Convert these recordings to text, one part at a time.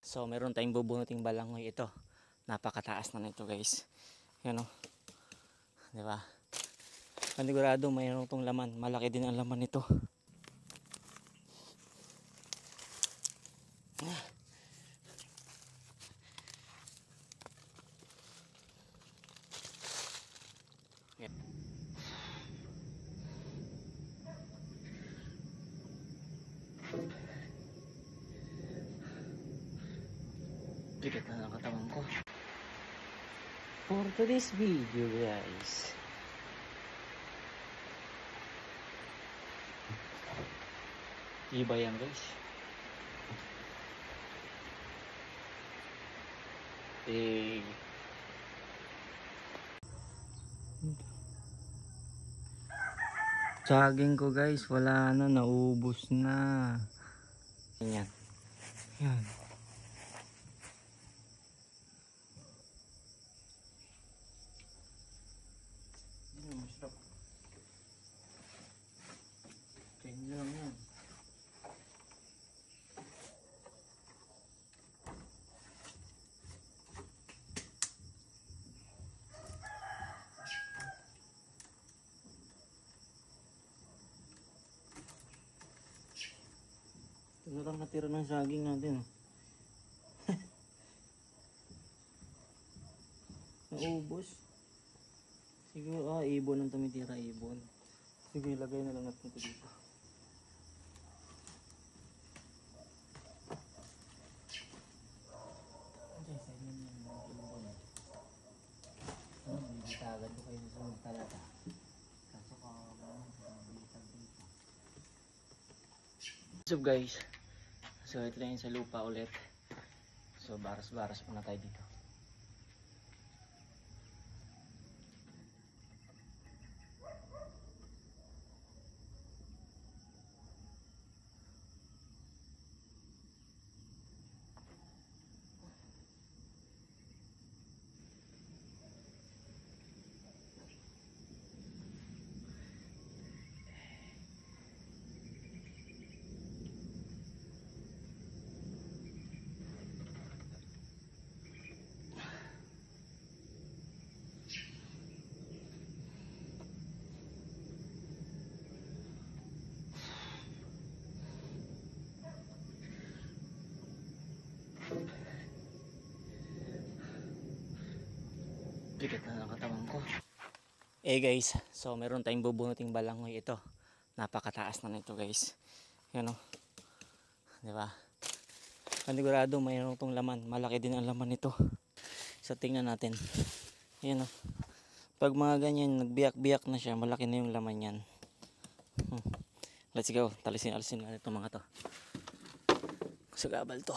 So meron tayong bubunuting balangoy. Ito, napakataas na nito guys. Yan o, di ba? Panigurado mayroon tong laman. Malaki din ang laman nito. Bigat na ng katawan ko. For today's video guys, iba yan guys. Jogging ko guys, wala na, naubos na. Yan. Yan. Ganyan lang yan. Ito lang natira ng saging natin. Naubos. Siguro, ibon ang tumitira, ibon. Sige, ilagay na lang natin ito dito. Okay, sa inyo yung mga ibon. Bibitagan ko kayo sa sunod talaga. Kaso ka bitag dito. What's up guys? So ito lang sa lupa ulit. So baras-baras muna tayo dito. Bigat na ng katawan ko. Guys, so meron tayong bubunuting balangoy. Ito, napakataas na nito guys. Yan o, di ba? Panigurado mayroon tong laman. Malaki din ang laman nito. So tingnan natin. Yan o, pag mga ganyan nagbiyak-biyak na siya, malaki na yung laman yan. Let's go, alisin natin itong mga to. Sagabal to.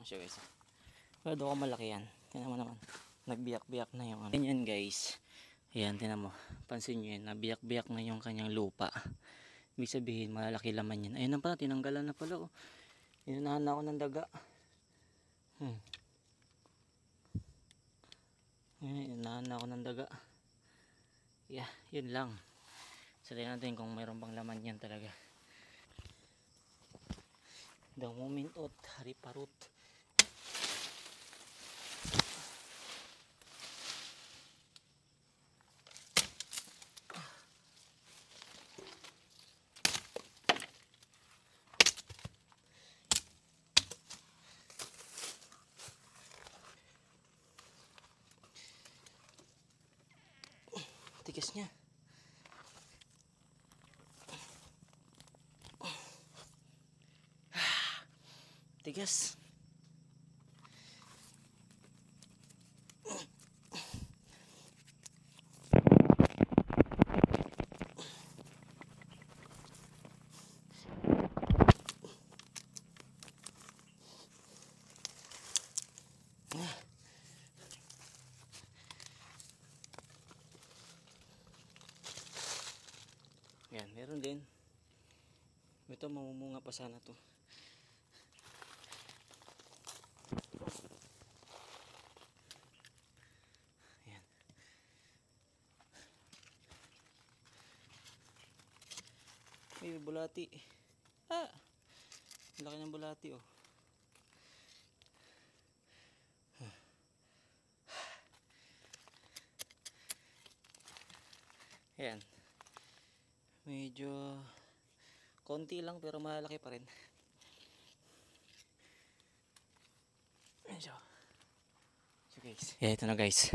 Siya guys. Pero ko malaki yan. Tingnan mo naman. Nagbiyak-biyak na yung ano. Ganyan guys. Ayan, tingnan mo. Pansin nyo yan. Nabiyak-biyak na yung kanyang lupa. Ibig sabihin, malaki laman yan. Ayun na pala. Tinanggalan na pala. Oh. Inunahan na ako ng daga. Inunahan na ako ng daga. Yeah, yun lang. Sabihin natin kung mayroon bang laman yan talaga. The moment of hariparut. Tigas niya. Tigas. Ayan, meron din. Ito, mamumunga pa sana to. Ayan. May bulati. Ah! Laki ng bulati oh. Ayan. Medyo konti lang pero malaki pa rin. Medyo. So guys. Yeah, ito na guys.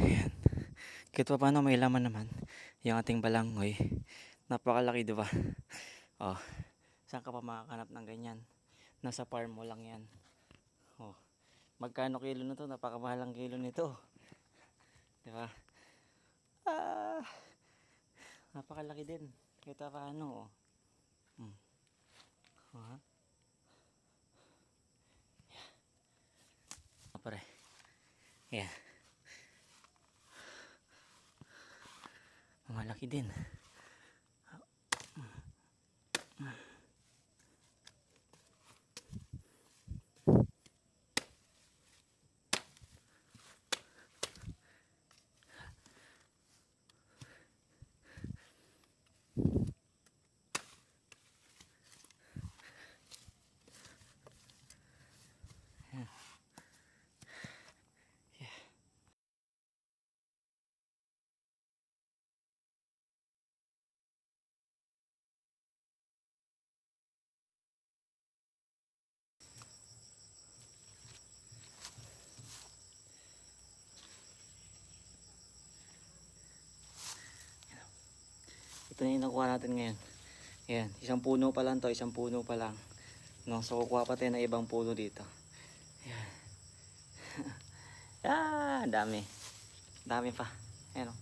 Ayan. Kahit pa paano may laman naman yung ating balangoy. Napakalaki diba? Oh. Saan ka pa makakanap ng ganyan? Nasa farm mo lang yan. Oh. Magkano kilo nito? Napakamahalang kilo nito. Diba? Ah, napakalaki din. Kahit pa paano oh. Ha? Pare. Yeah. Malaki din. Ito na yung nakuha natin ngayon. Ayan, isang puno pa lang to, isang puno pa lang. No, so kukuha pa tayo ng ibang puno dito. Ayan. Ah, dami. Dami pa. Ayan o.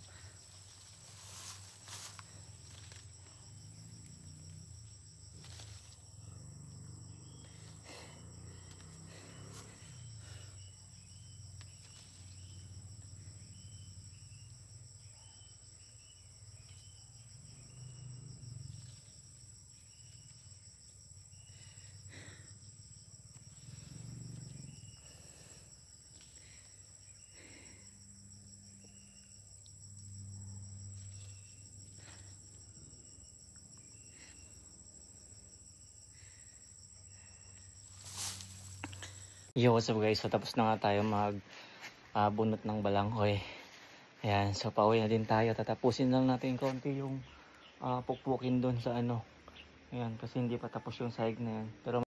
Yo, what's up guys? So tapos na nga tayo bunot ng balanghoy. Ayan, so pauwi na din tayo. Tatapusin lang natin konti yung pukpukin doon sa ano. Ayan, kasi hindi pa tapos yung sahig na yan. Pero